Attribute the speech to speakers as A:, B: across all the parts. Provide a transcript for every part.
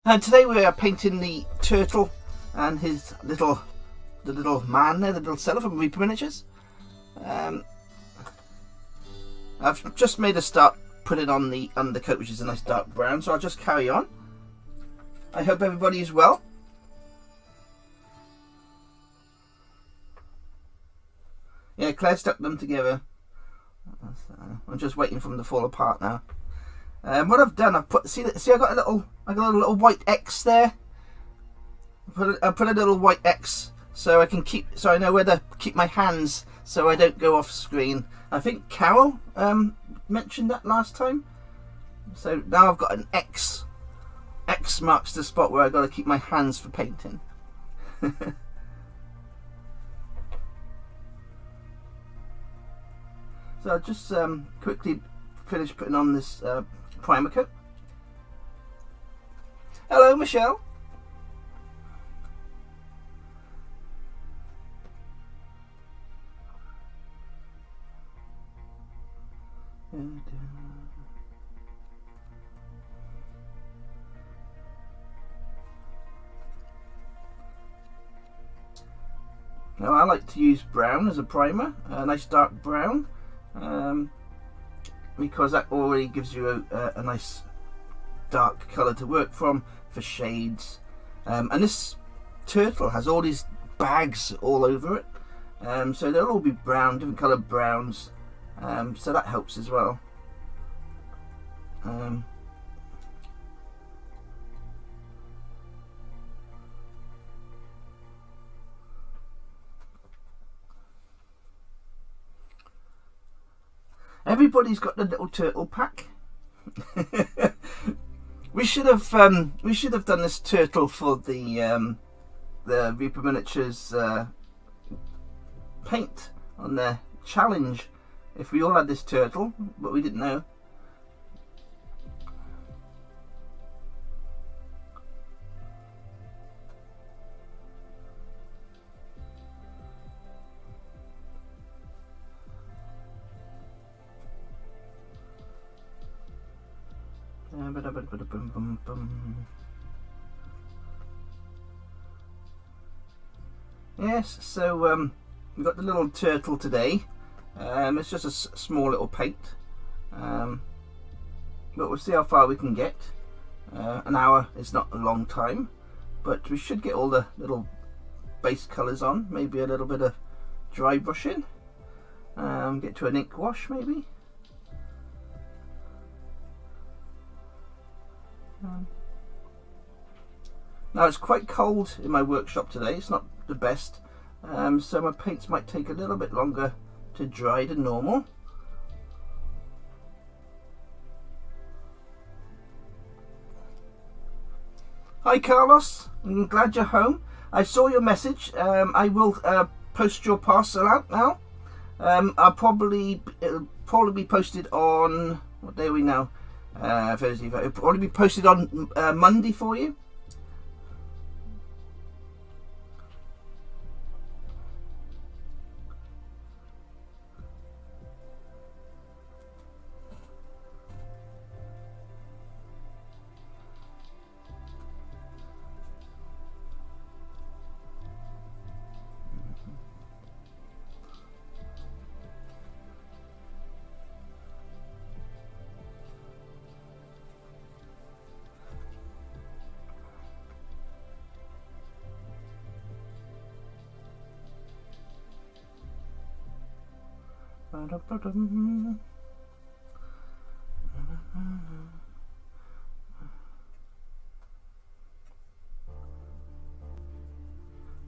A: And today we are painting the turtle and his the little man there, the little seller from Reaper Miniatures. I've just made a start putting on the undercoat, which is a nice dark brown, so I'll just carry on. I hope everybody is well. Yeah, Claire stuck them together. I'm just waiting for them to fall apart now. What I've done, I've put see I got a little white X there. I put a little white X so I know where to keep my hands so I don't go off screen. I think Carol mentioned that last time. So now I've got an X. X marks the spot where I got to keep my hands for painting. So I'll just quickly finish putting on this primer coat. Hello, Michelle. Now I like to use brown as a primer, a nice dark brown, because that already gives you a nice dark colour to work from for shades. And this turtle has all these bags all over it, so they'll all be brown, different coloured browns, so that helps as well. Everybody's got the little turtle pack. we should have done this turtle for the Reaper Miniatures paint on their challenge. If we all had this turtle, but we didn't know. Yes, so we've got the little turtle today. It's just a small little paint, but we'll see how far we can get. An hour is not a long time, but we should get all the little base colours on. Maybe a little bit of dry brushing, get to an ink wash maybe. Now it's quite cold in my workshop today. It's not the best, so my paints might take a little bit longer to dry than normal. Hi Carlos, I'm glad you're home. I saw your message. I will post your parcel out now. It'll probably be posted on, what day are we now? Thursday. It'll probably be posted on Monday for you.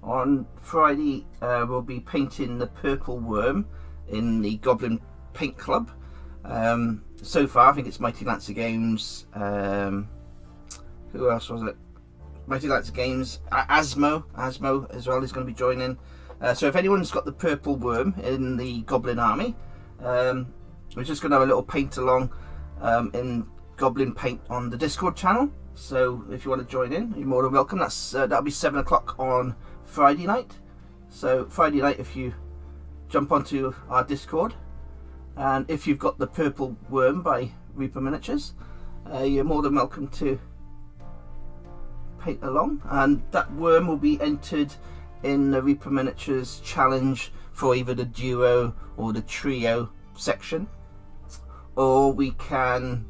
A: On Friday we'll be painting the purple worm in the Goblin Paint Club. So far I think it's Mighty Lancer Games, who else was it? Mighty Lancer Games, Asmo as well is going to be joining. So if anyone's got the purple worm in the Goblin Army, we're just going to have a little paint along in Goblin Paint on the Discord channel. So if you want to join in, you're more than welcome. That'll be 7 o'clock on Friday night. So Friday night, if you jump onto our Discord, and if you've got the purple worm by Reaper Miniatures, you're more than welcome to paint along, and that worm will be entered in the Reaper Miniatures challenge for either the duo or the trio section, or we can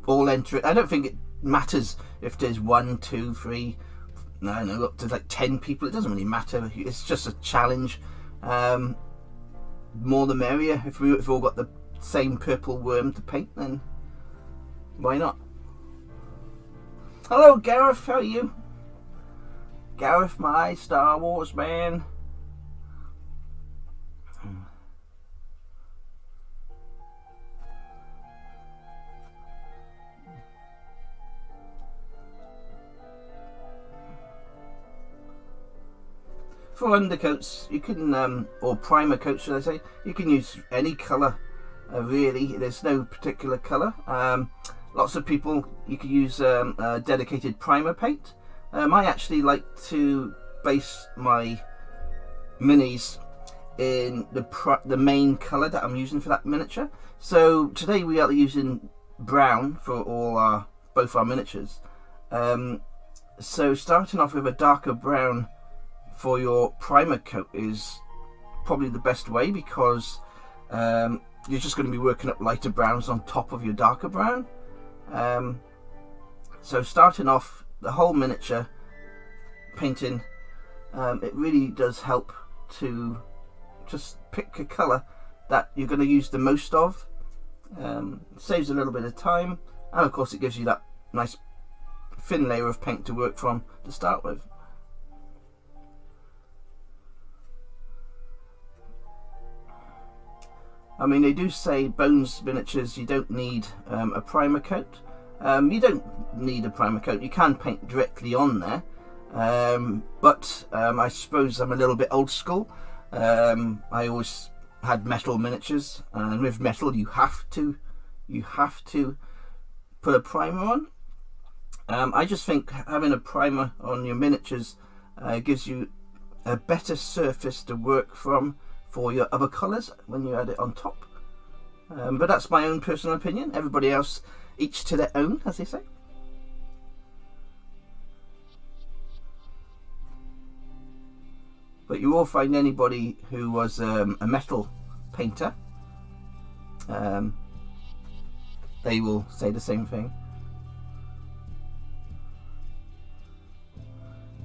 A: all enter it. I don't think it matters if there's 1, 2, 3, no, up to like 10 people. It doesn't really matter. It's just a challenge. More the merrier. If we've all got the same purple worm to paint, then why not? Hello Gareth, how are you? Gareth, my Star Wars man. For undercoats, you can, or primer coats should I say, you can use any colour, really. There's no particular colour. Lots of people, you can use a dedicated primer paint. I actually like to base my minis in the main colour that I'm using for that miniature. So today we are using brown for both our miniatures. So starting off with a darker brown for your primer coat is probably the best way, because you're just going to be working up lighter browns on top of your darker brown. So starting off the whole miniature painting, it really does help to just pick a colour that you're going to use the most of. Saves a little bit of time, and of course it gives you that nice thin layer of paint to work from to start with. I mean, they do say Bones miniatures, you don't need a primer coat. You don't need a primer coat. You can paint directly on there, but I suppose I'm a little bit old school. I always had metal miniatures, and with metal you have to put a primer on. I just think having a primer on your miniatures gives you a better surface to work from for your other colours when you add it on top. But that's my own personal opinion. Everybody else, each to their own, as they say. But you will find anybody who was a metal painter, they will say the same thing.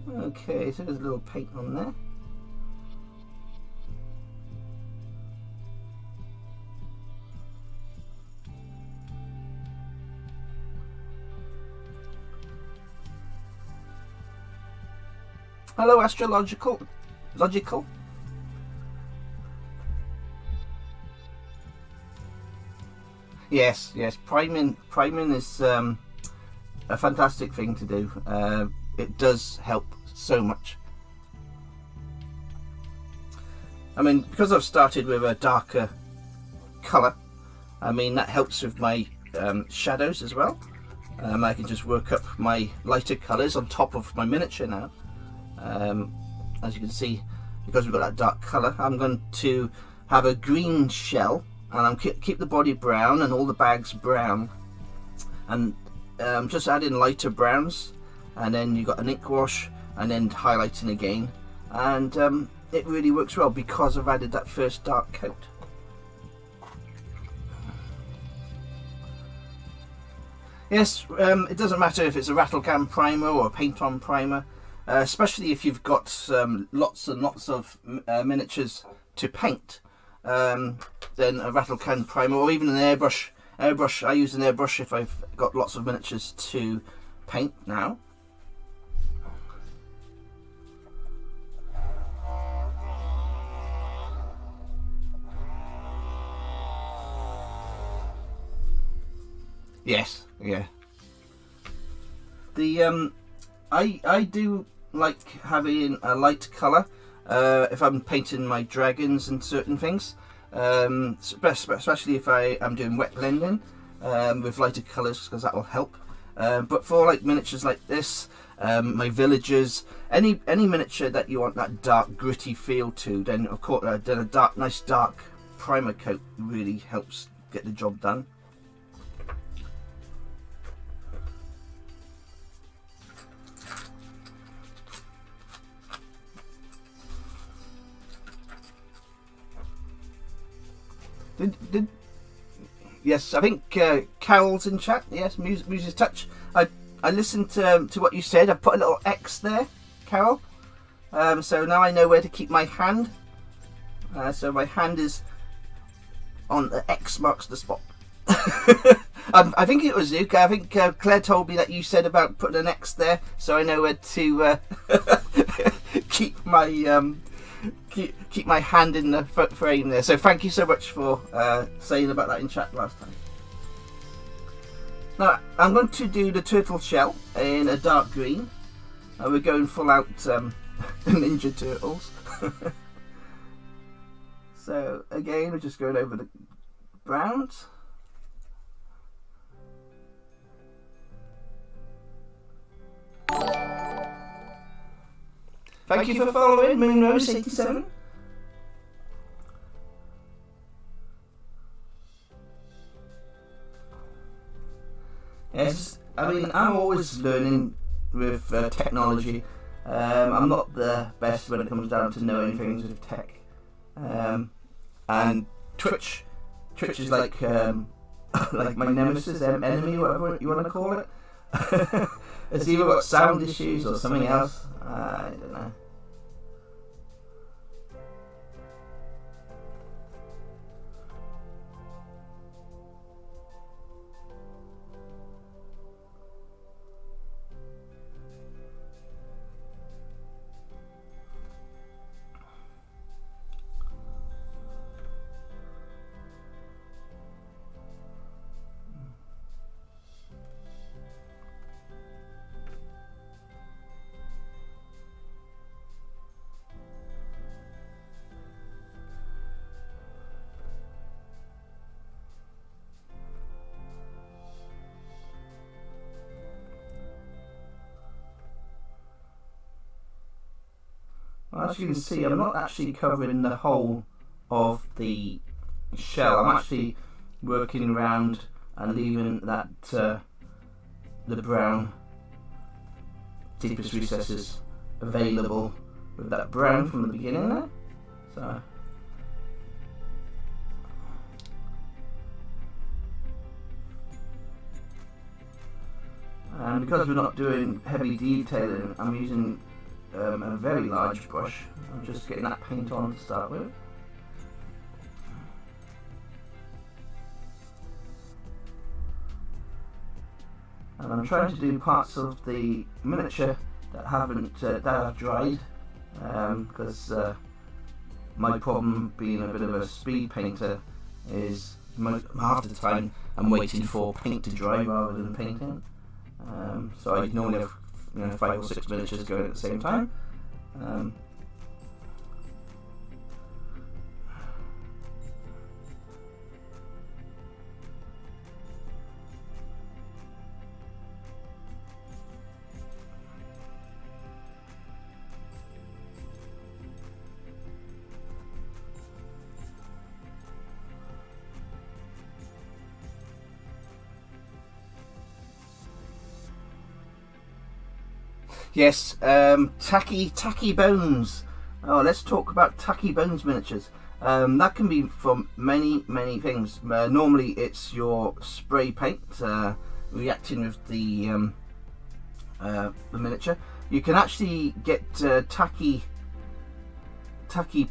A: Okay, so there's a little paint on there. Hello, astrological, logical. Yes, priming is a fantastic thing to do. It does help so much. I mean, because I've started with a darker colour, I mean that helps with my shadows as well. I can just work up my lighter colours on top of my miniature now. As you can see, because we've got that dark colour, I'm going to have a green shell, and I'm keep the body brown and all the bags brown, and just add in lighter browns, and then you've got an ink wash, and then highlighting again, and it really works well because I've added that first dark coat. Yes, it doesn't matter if it's a rattle can primer or a paint on primer. Especially if you've got lots and lots of miniatures to paint, then a rattle can primer, or even an airbrush. I use an airbrush if I've got lots of miniatures to paint now. Yes, yeah. The I do like having a light colour if I'm painting my dragons and certain things, especially if I am doing wet blending with lighter colours, because that will help. But for like miniatures like this, my villagers, any miniature that you want that dark gritty feel to, then of course then a nice dark primer coat really helps get the job done. Did yes, I think Carol's in chat. Yes, Muse's Touch. I listened to what you said. I put a little X there, Carol. So now I know where to keep my hand. So my hand is on the X marks the spot. I think it was you. I think Claire told me that you said about putting an X there, so I know where to keep my keep my hand in the frame there. So thank you so much for saying about that in chat last time. Now I'm going to do the turtle shell in a dark green. We're going full out Ninja Turtles. So again, we're just going over the browns. Thank you for following Moonrose87. Yes, I mean, I'm always learning with technology. I'm not the best when it comes down to knowing things with tech. And Twitch is like like my nemesis, enemy, whatever you want to call it. It's either got sound issues or something else. I don't know. As you can see, I'm not actually covering the whole of the shell. I'm actually working around and leaving that the brown deepest recesses available with that brown from the beginning there. So and because we're not doing heavy detailing, I'm using a very large brush. I'm just getting that paint on to start with. And I'm trying to do parts of the miniature that haven't that have dried, because my problem being a bit of a speed painter is half the time I'm waiting for paint to dry rather than painting. So I normally have 5 or 6 miniatures going at the same time. Yes, tacky bones. Oh, let's talk about tacky bones miniatures. That can be from many things. Normally, it's your spray paint reacting with the miniature. You can actually get tacky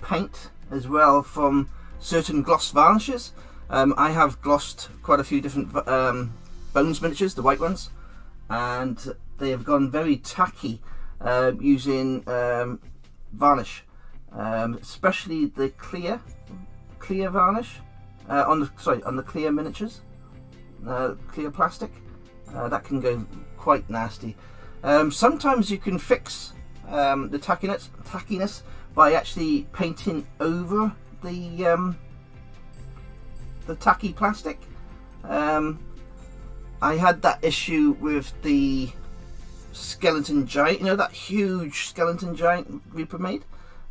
A: paint as well from certain gloss varnishes. I have glossed quite a few different bones miniatures, the white ones, and they have gone very tacky using varnish, especially the clear varnish on the clear miniatures, clear plastic. That can go quite nasty. Sometimes you can fix the tackiness by actually painting over the tacky plastic. I had that issue with the skeleton giant, that huge skeleton giant Reapermini,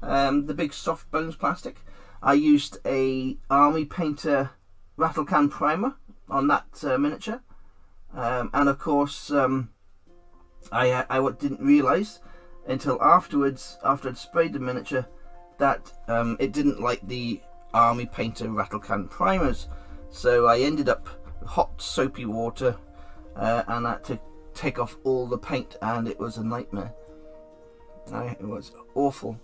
A: the big soft bones plastic. I used a Army Painter rattle can primer on that miniature, and of course I didn't realise until afterwards, after I'd sprayed the miniature, that it didn't like the Army Painter rattle can primers. So I ended up hot soapy water and I had to take off all the paint, and it was a nightmare. It was awful.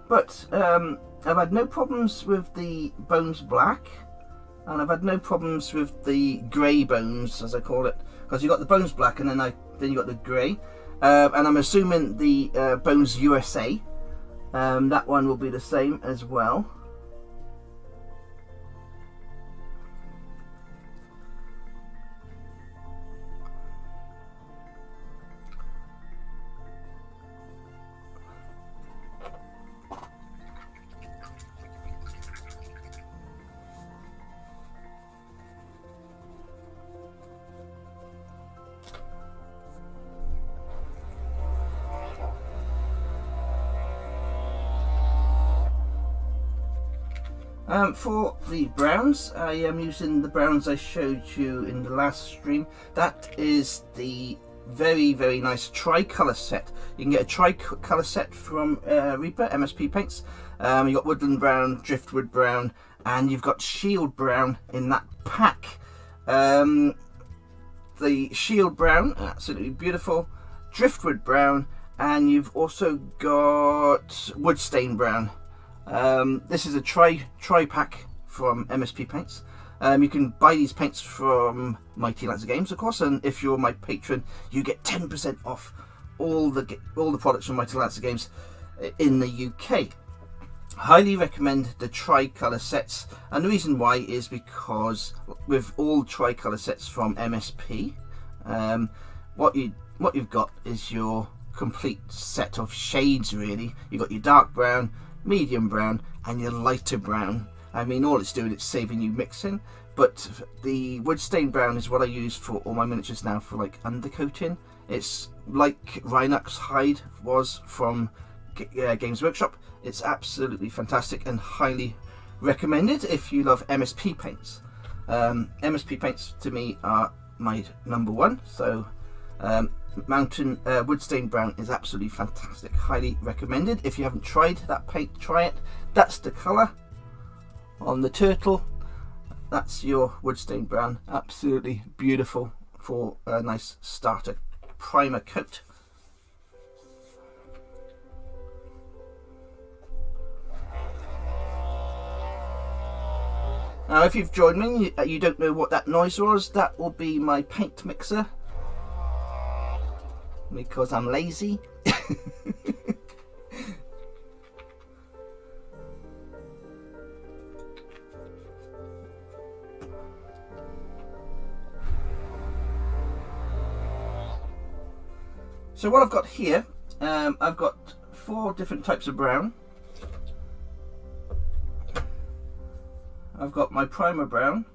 A: But I've had no problems with the Bones Black, and I've had no problems with the grey bones, as I call it, because you got the Bones Black and then you got the grey, and I'm assuming the Bones USA, that one will be the same as well. For the browns, I am using the browns I showed you in the last stream. That is the very, very nice tri-colour set. You can get a tri-colour set from Reaper MSP Paints. You've got Woodland Brown, Driftwood Brown, and you've got Shield Brown in that pack. The Shield Brown, absolutely beautiful. Driftwood Brown, and you've also got Woodstain Brown. This is a tri pack from MSP Paints. You can buy these paints from Mighty Lancer Games, of course, and if you're my patron, you get 10% off all the products from Mighty Lancer Games in the UK. Highly recommend the tri-colour sets, and the reason why is because with all tri-colour sets from MSP, what you've got is your complete set of shades. Really, you've got your dark brown, medium brown, and your lighter brown. I mean, all it's doing is saving you mixing. But the Woodstain Brown is what I use for all my miniatures now for like undercoating. It's like Rhinox Hide was from Games Workshop. It's absolutely fantastic and highly recommended if you love MSP paints. MSP paints to me are my number one. So Mountain Woodstain Brown is absolutely fantastic, highly recommended. If you haven't tried that paint, try it. That's the colour on the turtle. That's your Woodstain Brown, absolutely beautiful for a nice starter primer coat. Now if you've joined me, you don't know what that noise was, that will be my paint mixer, because I'm lazy. So what I've got here, I've got 4 different types of brown. I've got my primer brown.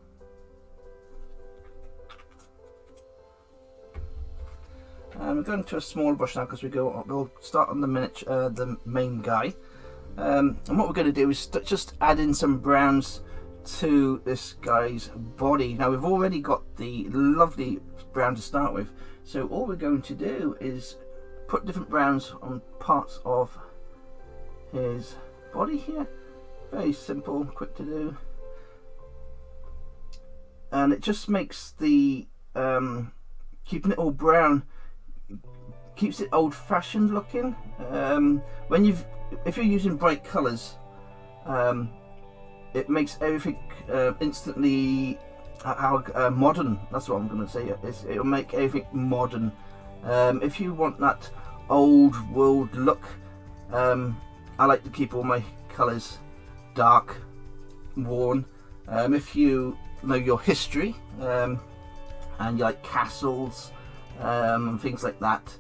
A: We're going to a smaller brush now because we'll start on the miniature, the main guy. And what we're going to do is just add in some browns to this guy's body. Now we've already got the lovely brown to start with, so all we're going to do is put different browns on parts of his body here. Very simple, quick to do, and it just makes the keeping it all brown keeps it old-fashioned looking. If you're using bright colours, it makes everything instantly modern. That's what I'm going to say. It'll make everything modern. If you want that old world look, I like to keep all my colours dark, worn. If you know your history and you like castles and things like that,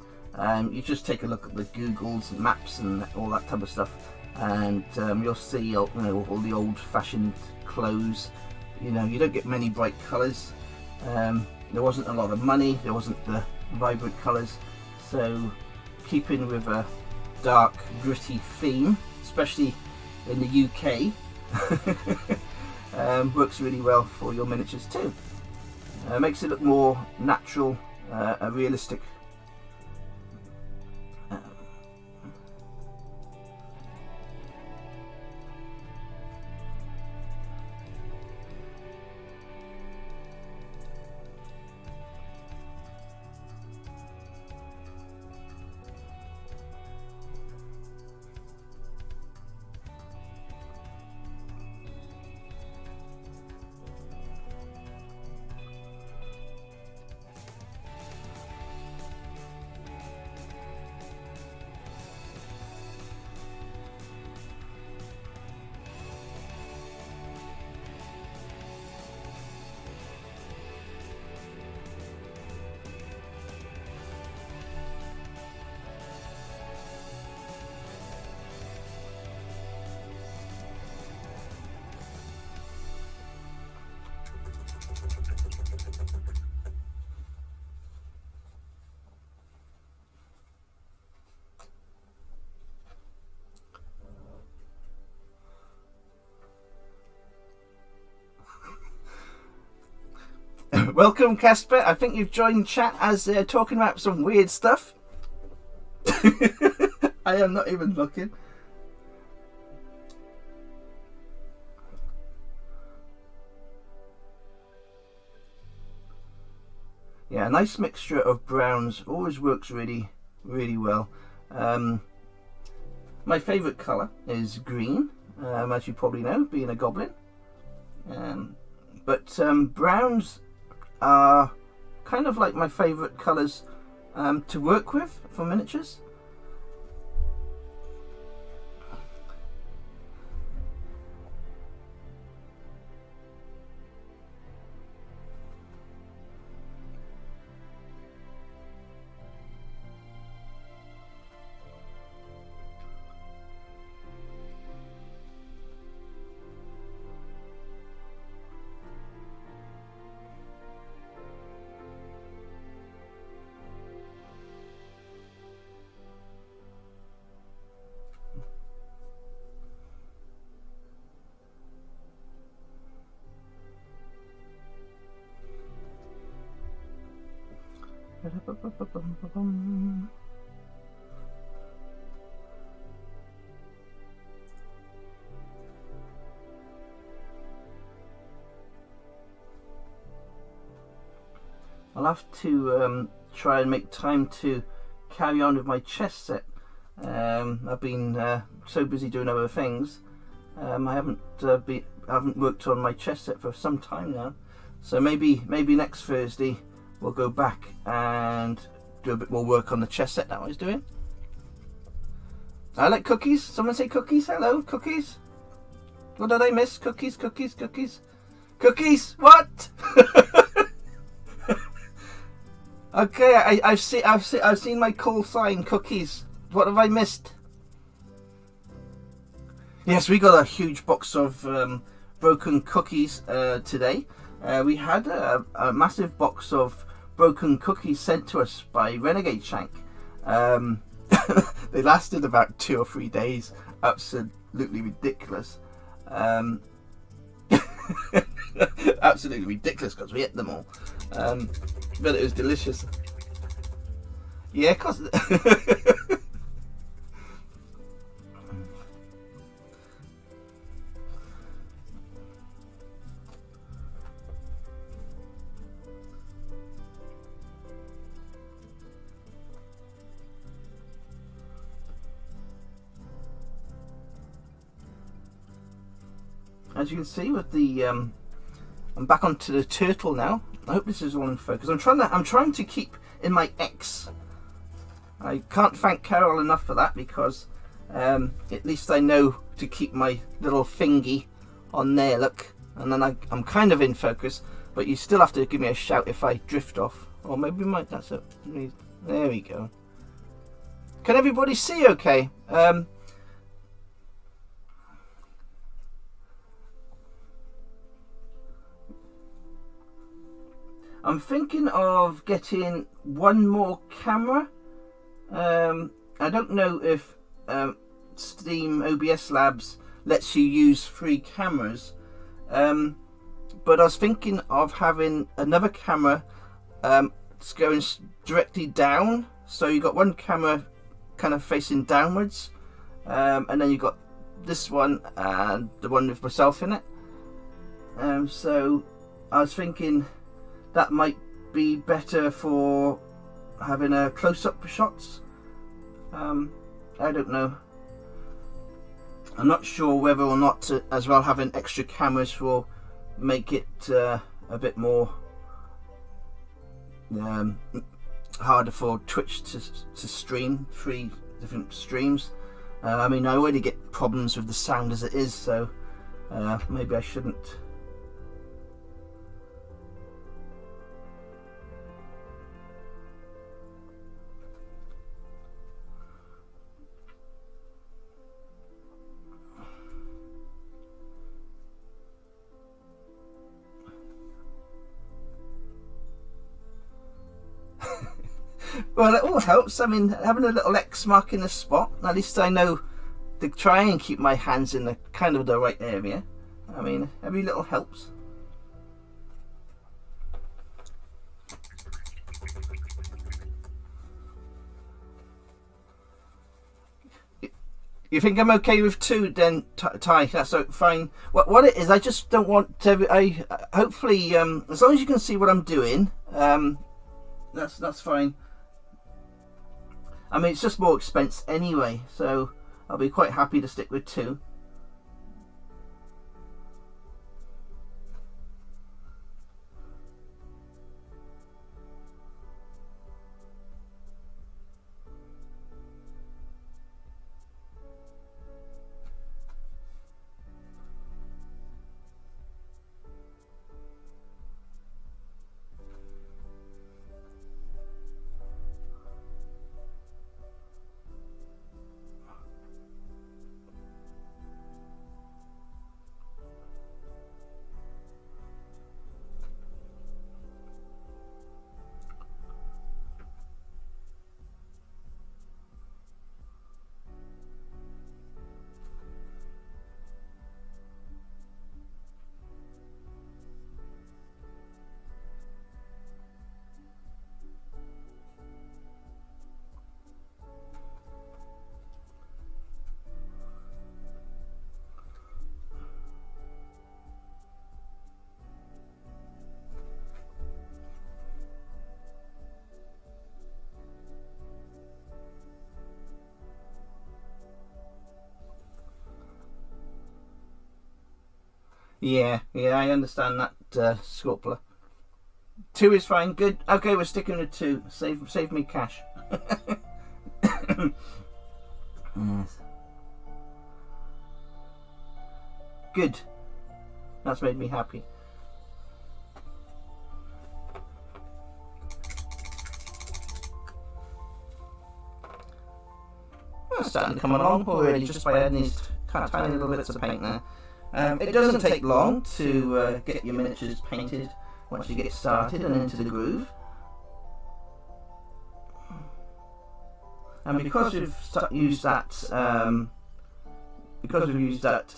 A: you just take a look at the Googles and maps and all that type of stuff, and you'll see all the old-fashioned clothes. You don't get many bright colours. There wasn't a lot of money, there wasn't the vibrant colours, so keeping with a dark, gritty theme, especially in the UK, works really well for your miniatures too. Makes it look more natural, a realistic Welcome, Casper. I think you've joined chat as they're talking about some weird stuff. I am not even looking. Yeah, a nice mixture of browns always works really well. My favourite colour is green, as you probably know, being a goblin. But browns are kind of like my favourite colours to work with for miniatures. I'll have to try and make time to carry on with my chess set. I've been so busy doing other things. I haven't worked on my chess set for some time now. So maybe next Thursday we'll go back and do a bit more work on the chess set that I was doing. I like cookies. Someone say cookies. Hello, cookies. What did I miss? Cookies. Cookies. What? Okay, I've seen my call sign. Cookies. What have I missed? Yes, we got a huge box of broken cookies today. We had a massive box of broken cookies sent to us by Renegade Shank. They lasted about 2 or 3 days. Absolutely ridiculous. Absolutely ridiculous because we ate them all. But it was delicious. Yeah, cause as you can see with the I'm back onto the turtle now. I hope this is all in focus. I'm trying to keep in my X. I can't thank Carol enough for that, because at least I know to keep my little thingy on there, look, and then I'm kind of in focus, but you still have to give me a shout if I drift off, or maybe that's it. There we go. Can everybody see okay? I'm thinking of getting one more camera. I don't know if Steam OBS Labs lets you use 3 cameras, but I was thinking of having another camera going directly down, so you got one camera kind of facing downwards, and then you got this one and the one with myself in it. So I was thinking that might be better for having a close-up shots. I don't know. I'm not sure whether or not to, as well, having extra cameras will make it a bit more harder for Twitch to stream 3 different streams. I mean, I already get problems with the sound as it is, so maybe I shouldn't. Well, it all helps. I mean, having a little X mark in the spot, at least I know to try and keep my hands in the kind of the right area. I mean, every little helps. You think I'm okay with 2 then, Ty? That's fine. What it is, I just don't want to. Hopefully, as long as you can see what I'm doing, that's fine. I mean, it's just more expense anyway, so I'll be quite happy to stick with 2. Yeah, I understand that, Scorpler. 2 is fine, good. Okay, we're sticking with 2. Save me cash. Yes. Good. That's made me happy. That's starting to come along already just by adding these tiny little bits of paint there. It doesn't take long to get your miniatures painted once you get started and into the groove. And because we've used that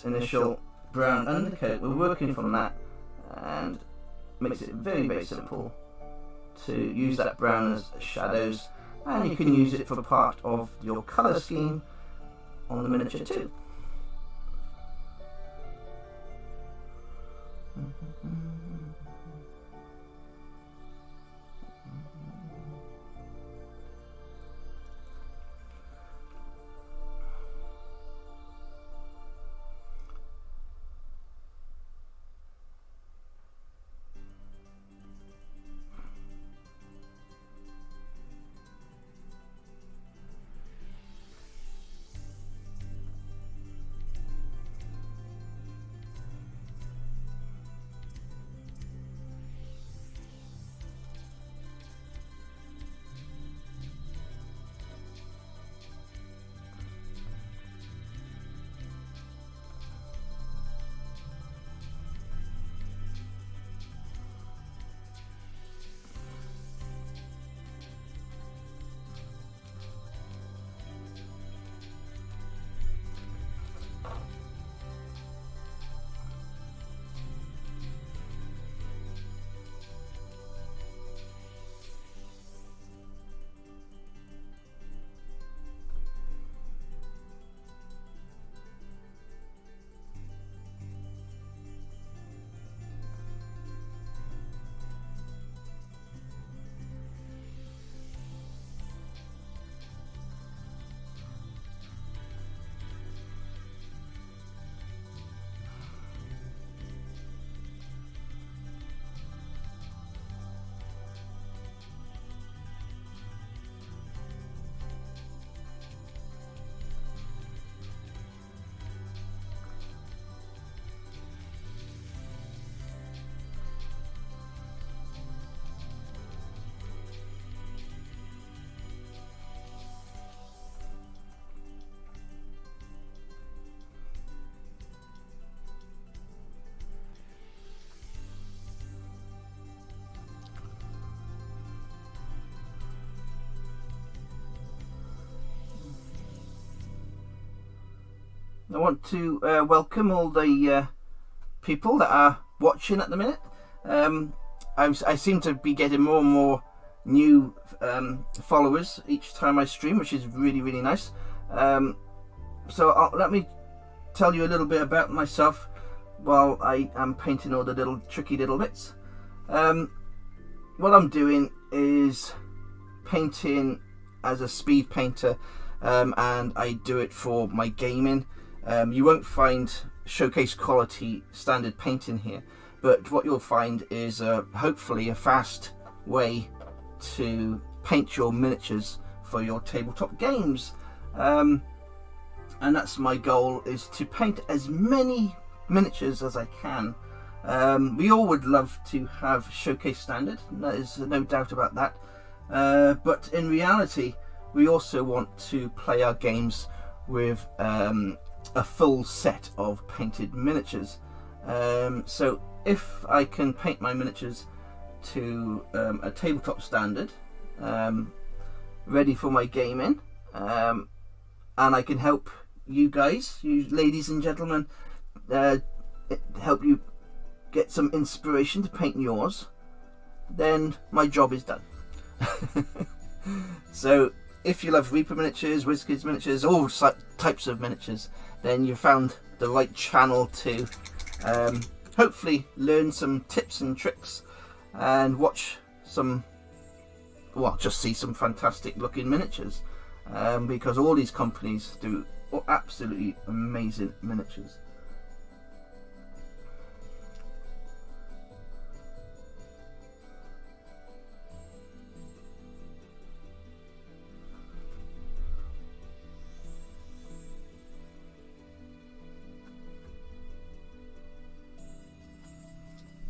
A: initial brown undercoat, we're working from that, and makes it very, very simple to use that brown as shadows, and you can use it for part of your colour scheme on the miniature too. I want to welcome all the people that are watching at the minute. I seem to be getting more and more new followers each time I stream, which is really, really nice. let me tell you a little bit about myself while I am painting all the little tricky little bits. What I'm doing is painting as a speed painter, and I do it for my gaming. You won't find showcase quality standard painting here, but what you'll find is hopefully a fast way to paint your miniatures for your tabletop games. And that's my goal, is to paint as many miniatures as I can. We all would love to have showcase standard, there is no doubt about that, but in reality we also want to play our games with a full set of painted miniatures. So if I can paint my miniatures to a tabletop standard, ready for my gaming, and I can help you guys, you ladies and gentlemen, help you get some inspiration to paint yours, then my job is done. So if you love Reaper miniatures, WizKids miniatures, all types of miniatures, then you found the right channel to hopefully learn some tips and tricks and watch some, well, just see some fantastic looking miniatures, because all these companies do absolutely amazing miniatures.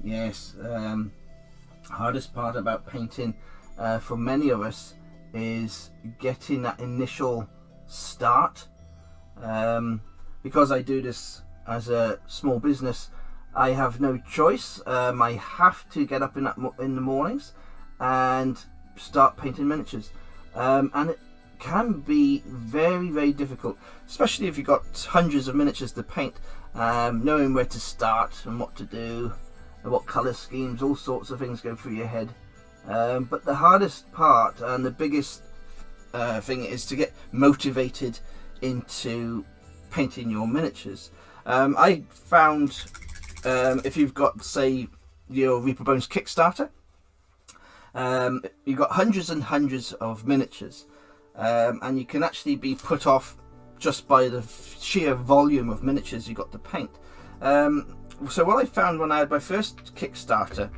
A: Yes, hardest part about painting for many of us is getting that initial start. Because I do this as a small business, I have no choice. I have to get up in the mornings and start painting miniatures, and it can be very, very difficult, especially if you've got hundreds of miniatures to paint, knowing where to start and what to do, what colour schemes, all sorts of things go through your head. But the hardest part and the biggest thing is to get motivated into painting your miniatures. I found if you've got, say, your Reaper Bones Kickstarter, you've got hundreds and hundreds of miniatures, and you can actually be put off just by the sheer volume of miniatures you got to paint. So what I found when I had my first Kickstarter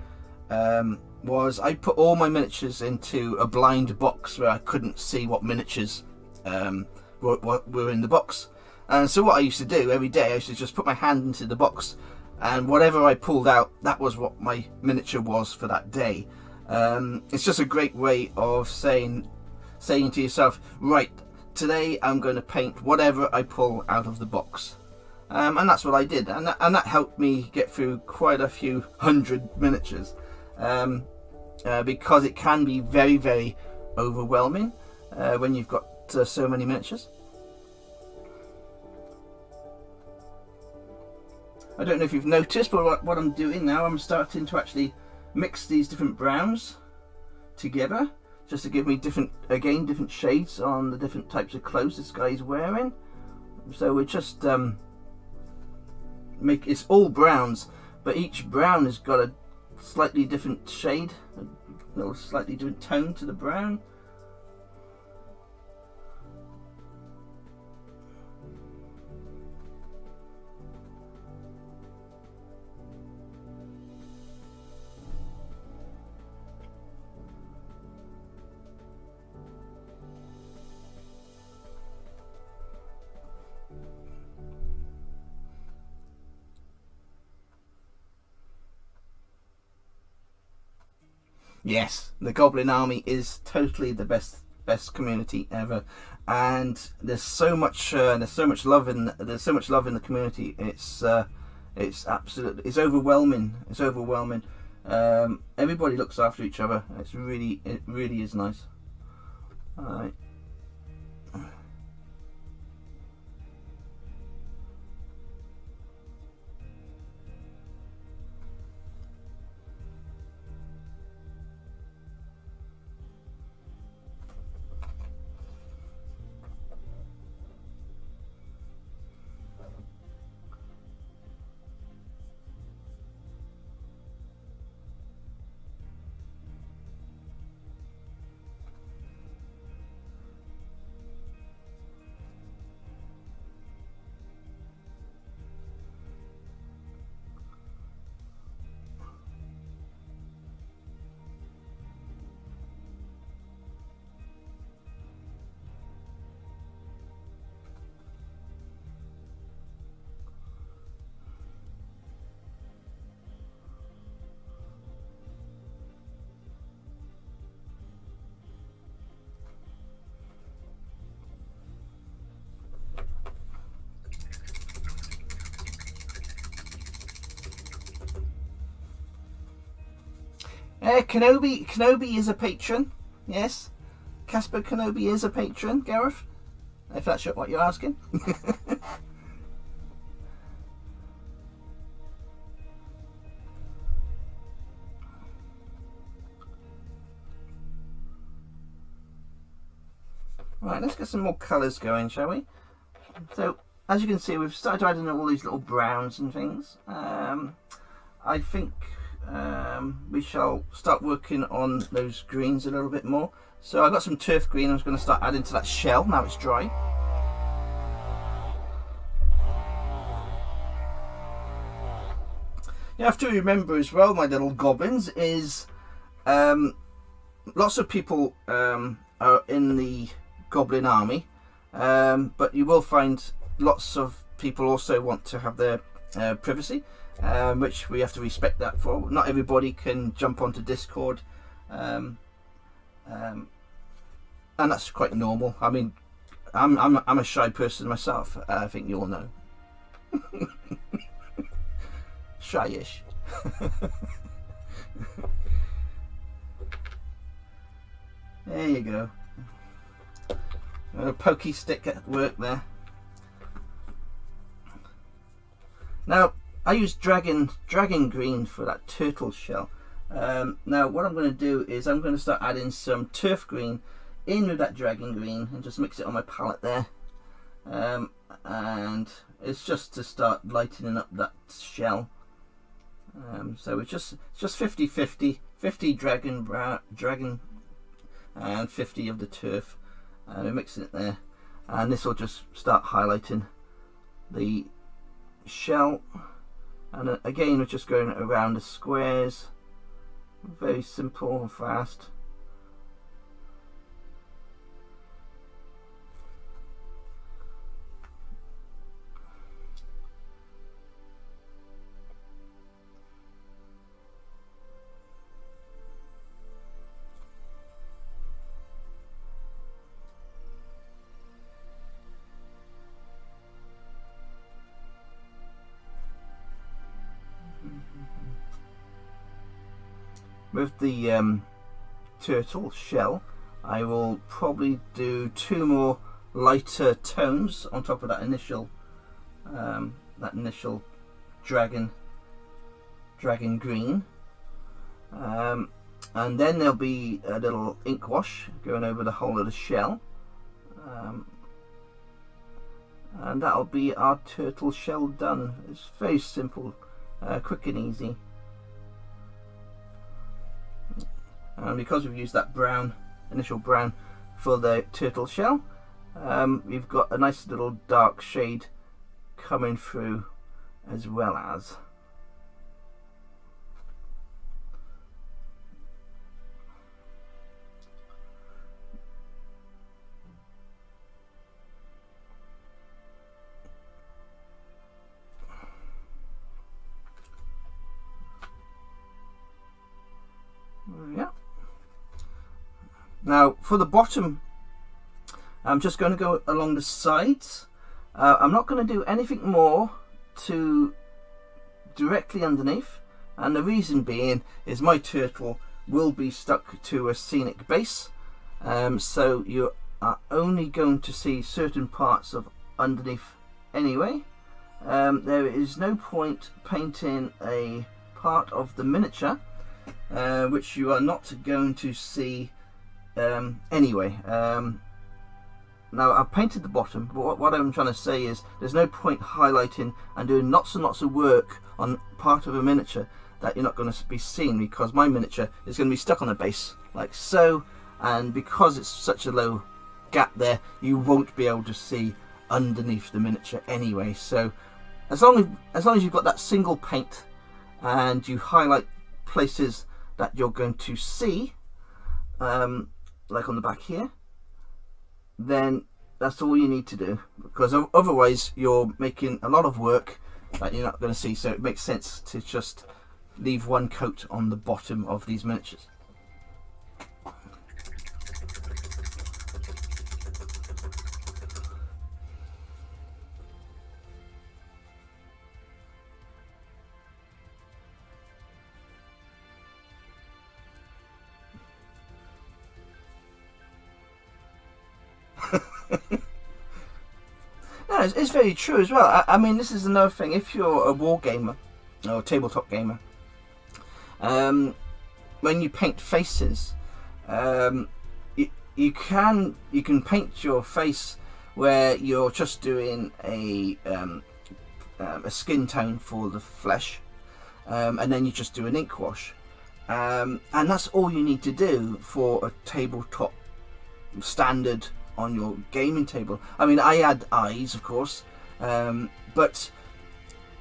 A: was I put all my miniatures into a blind box where I couldn't see what miniatures were in the box. And so what I used to do every day, I used to just put my hand into the box, and whatever I pulled out, that was what my miniature was for that day. It's just a great way of saying to yourself, right, today I'm going to paint whatever I pull out of the box. And that's what I did, and that helped me get through quite a few hundred miniatures, because it can be very, very overwhelming when you've got so many miniatures. I don't know if you've noticed, but what I'm doing now, I'm starting to actually mix these different browns together, just to give me different shades on the different types of clothes this guy is wearing. So we're just it's all browns, but each brown has got a slightly different shade, a little slightly different tone to the brown. Yes, the Goblin Army is totally the best community ever, and there's so much love in the community. It's absolutely, it's overwhelming. It's overwhelming. Everybody looks after each other. It really is nice. All right. Kenobi is a patron. Yes, Casper Kenobi is a patron, Gareth. If that's what you're asking. Right, let's get some more colours going, shall we? So, as you can see, we've started adding all these little browns and things. I think we shall start working on those greens a little bit more. So I've got some turf green I'm going to start adding to that shell now it's dry. You have to remember as well, my little goblins, is lots of people are in the goblin army, but you will find lots of people also want to have their privacy, which we have to respect that for. Not everybody can jump onto Discord, and that's quite normal. I mean, I'm a shy person myself. I think you all know. Shy-ish. There you go. A pokey stick at work there. Now I use dragon green for that turtle shell. Now what I'm going to do is I'm going to start adding some turf green in with that dragon green and just mix it on my palette there. And it's just to start lightening up that shell. So it's just 50-50, 50 dragon and 50 of the turf. We're mixing it there, and this will just start highlighting the shell. And again, we're just going around the squares, very simple and fast. With the turtle shell, I will probably do 2 more lighter tones on top of that initial dragon green, and then there'll be a little ink wash going over the whole of the shell, and that'll be our turtle shell done. It's very simple, quick and easy. And because we've used that initial brown for the turtle shell, we've got a nice little dark shade coming through as well as. Yeah. Now for the bottom, I'm just going to go along the sides. I'm not going to do anything more to directly underneath, and the reason being is my turtle will be stuck to a scenic base, so you are only going to see certain parts of underneath anyway. There is no point painting a part of the miniature which you are not going to see anyway. Now I've painted the bottom, but what I'm trying to say is there's no point highlighting and doing lots and lots of work on part of a miniature that you're not going to be seen, because my miniature is going to be stuck on a base like so, and because it's such a low gap there, you won't be able to see underneath the miniature anyway. So as long as you've got that single paint and you highlight places that you're going to see, like on the back here, then that's all you need to do, because otherwise you're making a lot of work that you're not going to see. So it makes sense to just leave one coat on the bottom of these miniatures. No, it's very true as well. I mean, this is another thing. If you're a war gamer or a tabletop gamer, when you paint faces, you can paint your face where you're just doing a skin tone for the flesh, and then you just do an ink wash, and that's all you need to do for a tabletop standard on your gaming table. I mean, I add eyes, of course, but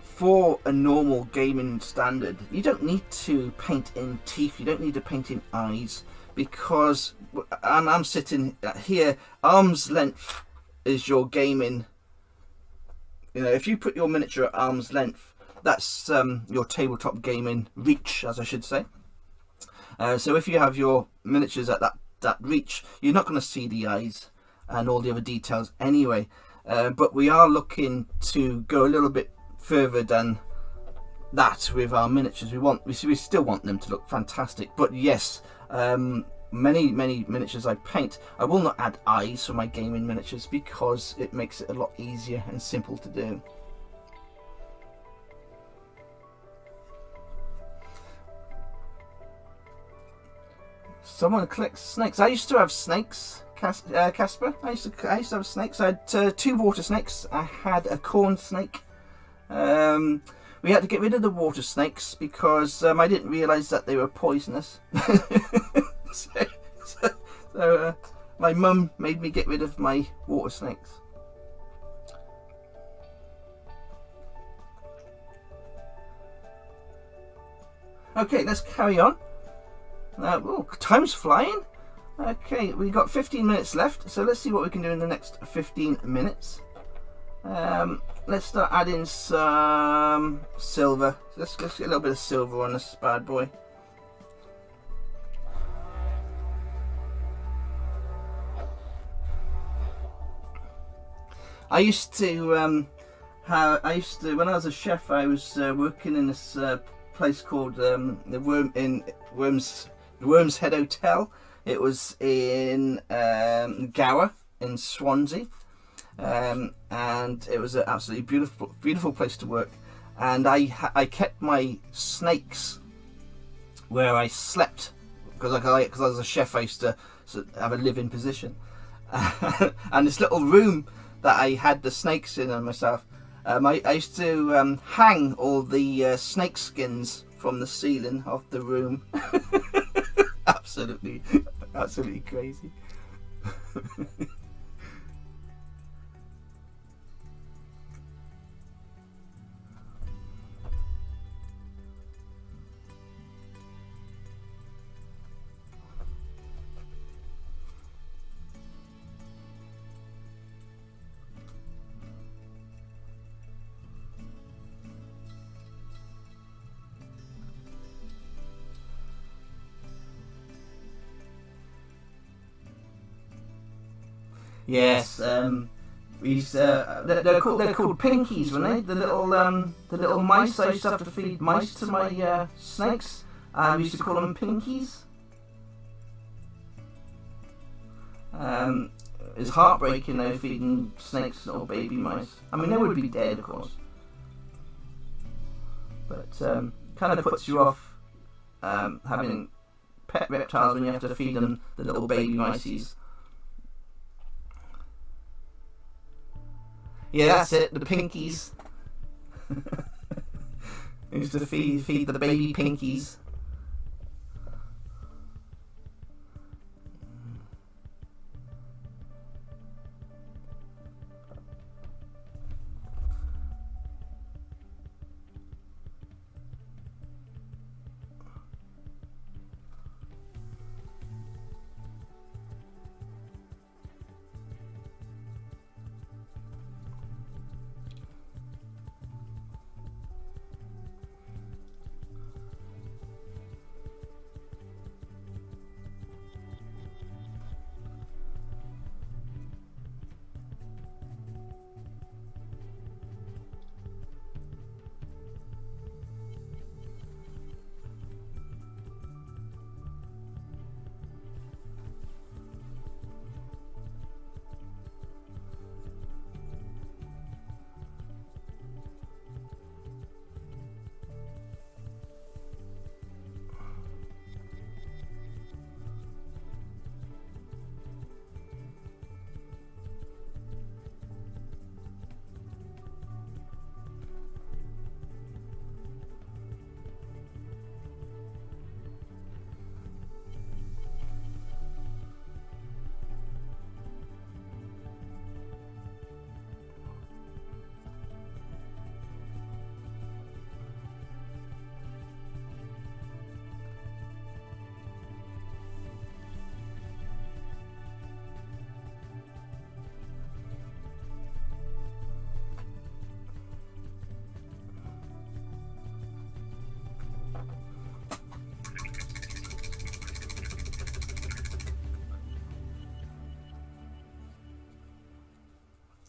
A: for a normal gaming standard, you don't need to paint in teeth, you don't need to paint in eyes, because I'm sitting here, arm's length is your gaming. You know, if you put your miniature at arm's length, that's your tabletop gaming reach, as I should say. So if you have your miniatures at that reach, you're not going to see the eyes and all the other details anyway. But we are looking to go a little bit further than that with our miniatures. We still want them to look fantastic, but yes, many miniatures I paint, I will not add eyes for my gaming miniatures because it makes it a lot easier and simple to do. Someone collects snakes. I used to have snakes, Casper. I used to have snakes. I had 2 water snakes. I had a corn snake. We had to get rid of the water snakes because I didn't realise that they were poisonous. so my mum made me get rid of my water snakes. Okay, let's carry on. Time's flying. Okay, we got 15 minutes left, so let's see what we can do in the next 15 minutes. Let's start adding some silver. Let's get a little bit of silver on this bad boy. I used to when I was a chef, I was working in this place called the Worm's Head Hotel. It was in Gower in Swansea, and it was an absolutely beautiful place to work. And I kept my snakes where I slept because I was a chef. I used to have a live-in position, and this little room that I had the snakes in and myself. I used to hang all the snake skins from the ceiling of the room. absolutely crazy. Yes, they're called pinkies, weren't they? The little mice. I used to have to feed mice to my snakes. We used to call them pinkies. It's heartbreaking though, feeding snakes little baby mice. I mean, they would be dead, of course, but kind of puts you off having pet reptiles when you have to feed them the little baby mices. Yeah, that's it, the pinkies. Used to feed the baby pinkies.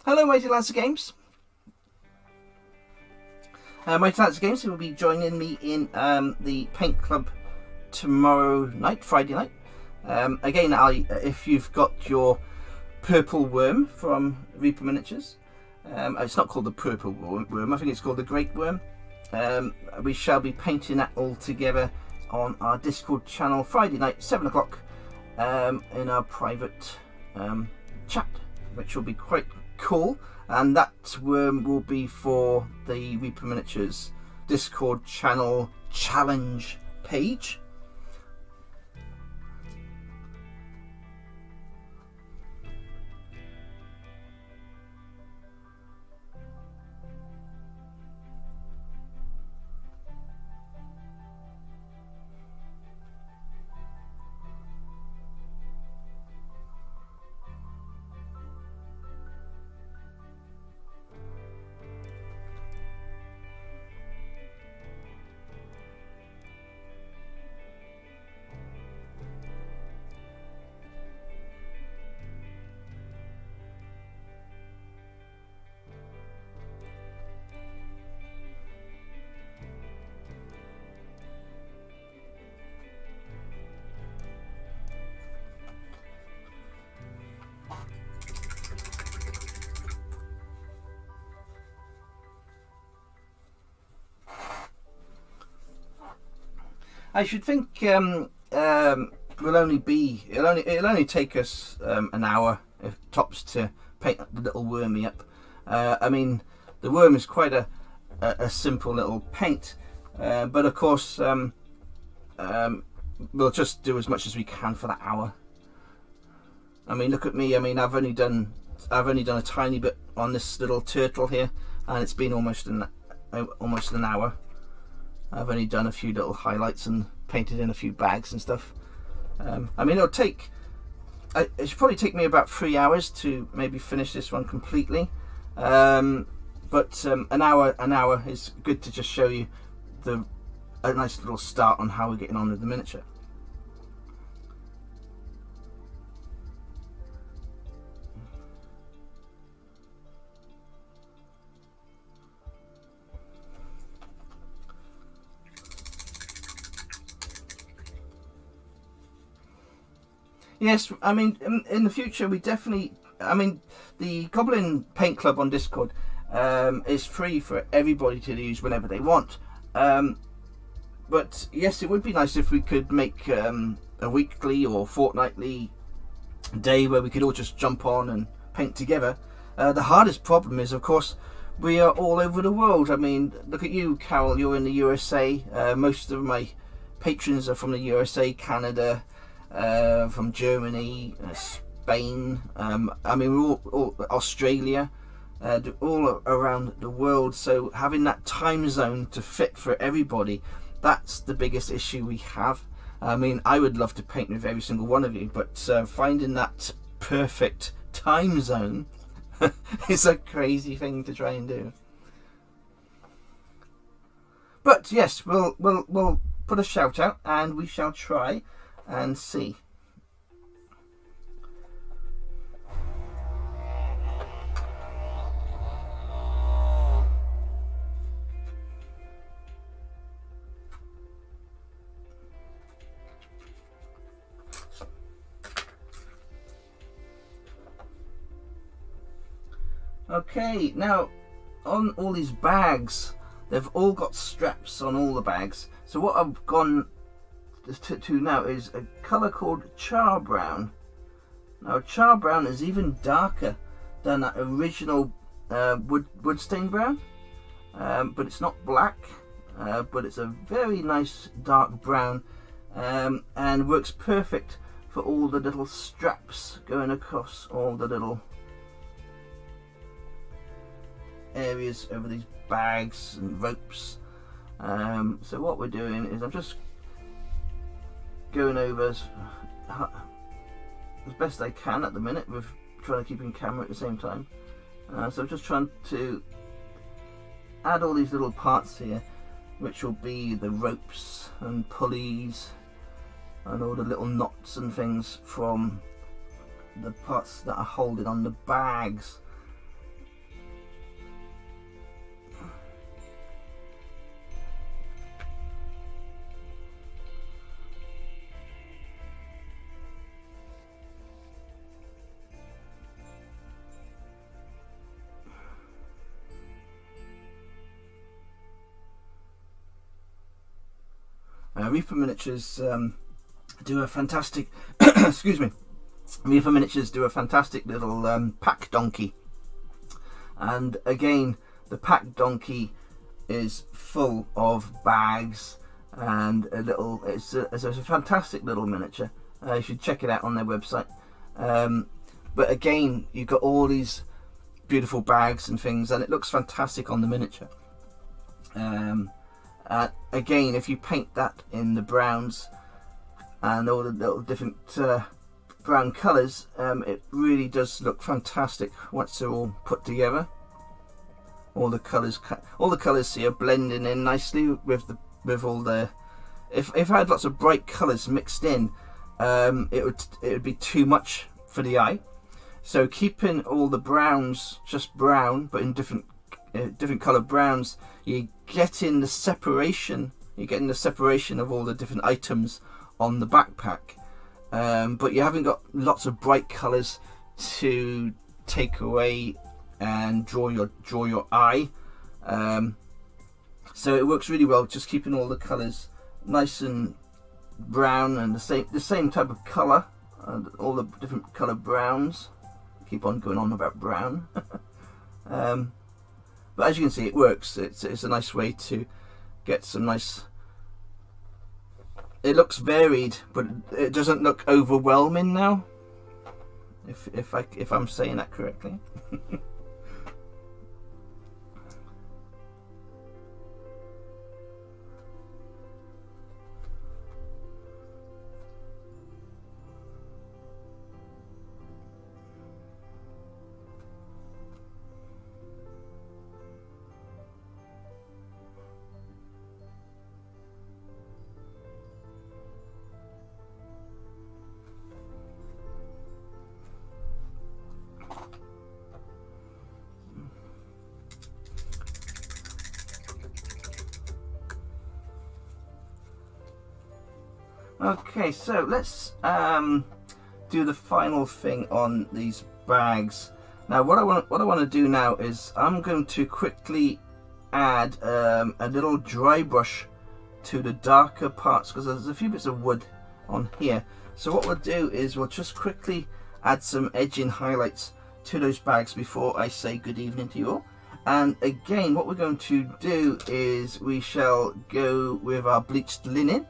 A: Hello, Mighty Lads of Games. Mighty Lads of Games will be joining me in the Paint Club tomorrow night, Friday night. Again, if you've got your purple worm from Reaper Miniatures, it's not called the purple worm, I think it's called the great worm. We shall be painting that all together on our Discord channel Friday night, 7 o'clock, in our private chat, which will be quite cool. And that worm will be for the Reaper Miniatures Discord channel challenge page. I should think it'll only take us an hour if tops to paint the little wormy up. I mean, the worm is quite a simple little paint, but of course we'll just do as much as we can for that hour. I mean, look at me. I mean, I've only done a tiny bit on this little turtle here, and it's been almost an hour. I've only done a few little highlights and painted in a few bags and stuff. I mean, it should probably take me about 3 hours to maybe finish this one completely. But an hour is good to just show you a nice little start on how we're getting on with the miniature. Yes, I mean, in the future we definitely, I mean, the Goblin Paint Club on Discord is free for everybody to use whenever they want. But yes, it would be nice if we could make a weekly or fortnightly day where we could all just jump on and paint together. The hardest problem is, of course, we are all over the world. I mean, look at you, Carol, you're in the USA. Most of my patrons are from the USA, Canada, from Germany, Spain, I mean, we're all Australia, all around the world. So having that time zone to fit for everybody, that's the biggest issue we have. I mean, I would love to paint with every single one of you, but finding that perfect time zone is a crazy thing to try and do. But yes, we'll put a shout out and we shall try and see. Okay, now on all these bags, they've all got straps on all the bags. So what I've gone to now is a colour called Char Brown. Now Char Brown is even darker than that original wood stain brown, but it's not black, but it's a very nice dark brown, and works perfect for all the little straps going across all the little areas over these bags and ropes. So what we're doing is I'm just going over as best I can at the minute with trying to keep in camera at the same time. So I'm just trying to add all these little parts here, which will be the ropes and pulleys and all the little knots and things from the parts that are holding on the bags. Reaper Miniatures do a fantastic excuse me, Reaper Miniatures do a fantastic little pack donkey, and again the pack donkey is full of bags and a little, it's a fantastic little miniature. You should check it out on their website. But again, you've got all these beautiful bags and things, and it looks fantastic on the miniature. Again, if you paint that in the browns and all the little different brown colours, it really does look fantastic once they're all put together. All the colours here blending in nicely with all the. If I had lots of bright colours mixed in, it would be too much for the eye. So keeping all the browns just brown, but in different coloured browns, you're getting the separation. You're getting the separation of all the different items on the backpack, but you haven't got lots of bright colours to take away and draw your eye. So it works really well, just keeping all the colours nice and brown and the same type of colour, and all the different coloured browns. Keep on going on about brown. But as you can see, it works. It's a nice way to get some nice. It looks varied, but it doesn't look overwhelming now. If I'm saying that correctly. Okay, so let's do the final thing on these bags. Now, what I want to do now is I'm going to quickly add a little dry brush to the darker parts, because there's a few bits of wood on here. So what we'll do is we'll just quickly add some edging highlights to those bags before I say good evening to you all. And again, what we're going to do is we shall go with our bleached linen.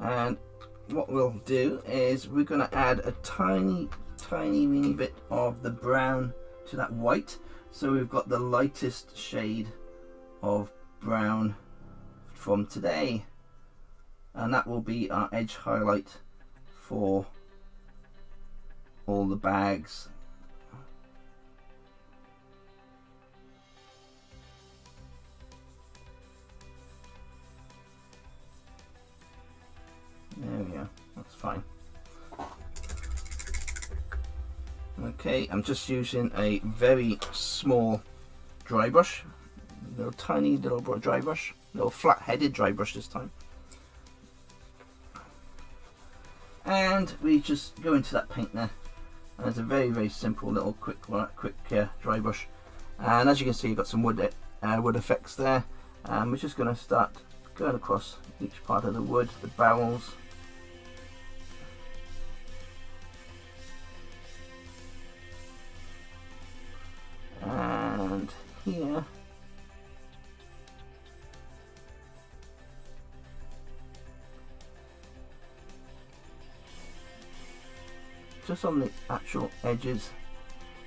A: And what we'll do is we're going to add a tiny weeny bit of the brown to that white, so we've got the lightest shade of brown from today, and that will be our edge highlight for all the bags. There we go, that's fine. Okay, I'm just using a very small dry brush, tiny little dry brush, little flat-headed dry brush this time. And we just go into that paint there. And it's a very simple little quick dry brush. And as you can see, you've got some wood effects there. And we're just going to start going across each part of the wood, the barrels. And here. Just on the actual edges.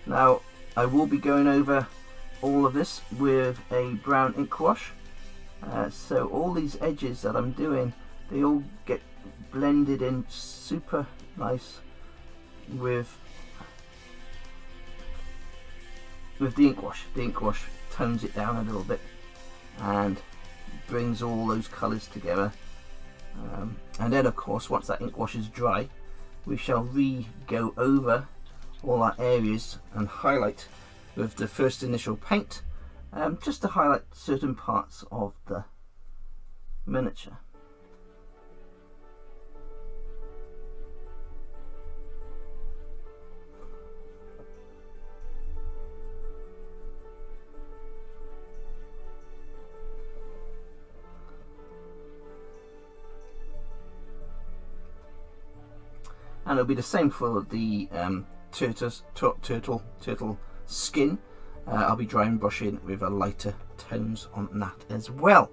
A: Now I will be going over all of this with a brown ink wash, so all these edges that I'm doing, they all get blended in super nice with the ink wash. The ink wash tones it down a little bit and brings all those colours together, and then of course once that ink wash is dry, we shall go over all our areas and highlight with the first initial paint, just to highlight certain parts of the miniature. and it'll be the same for the turtle skin. I'll be dry and brushing with a lighter tones on that as well.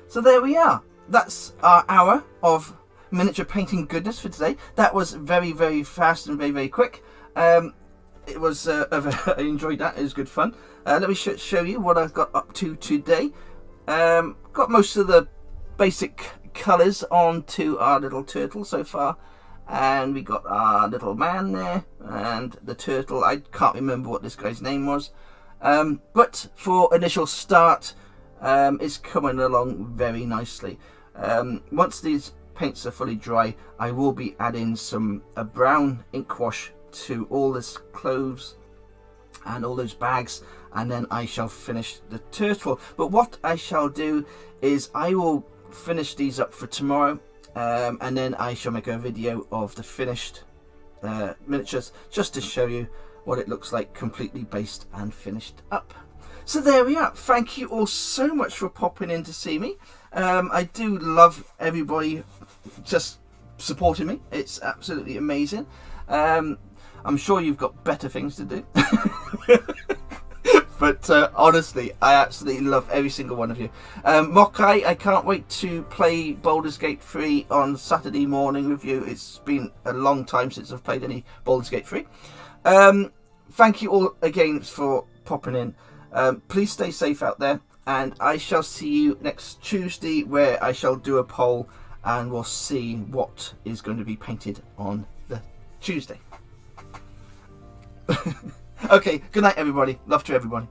A: So there we are. That's our hour of miniature painting goodness for today. That was very, very fast and very, very quick. It was I enjoyed that. It was good fun. Let me show you what I've got up to today. Got most of the basic colours onto our little turtle so far, and we got our little man there and the turtle. I can't remember what this guy's name was, but for initial start, it's coming along very nicely. Once these paints are fully dry, I will be adding a brown ink wash to all this clothes and all those bags, and then I shall finish the turtle. But what I shall do is I will finish these up for tomorrow, and then I shall make a video of the finished miniatures just to show you what it looks like completely based and finished up. So there we are. Thank you all so much for popping in to see me. I do love everybody just supporting me. It's absolutely amazing. I'm sure you've got better things to do. But honestly, I absolutely love every single one of you. Mokai, I can't wait to play Baldur's Gate 3 on Saturday morning with you. It's been a long time since I've played any Baldur's Gate 3. Thank you all again for popping in. Please stay safe out there, and I shall see you next Tuesday, where I shall do a poll and we'll see what is going to be painted on the Tuesday. Okay, good night everybody. Love to everybody.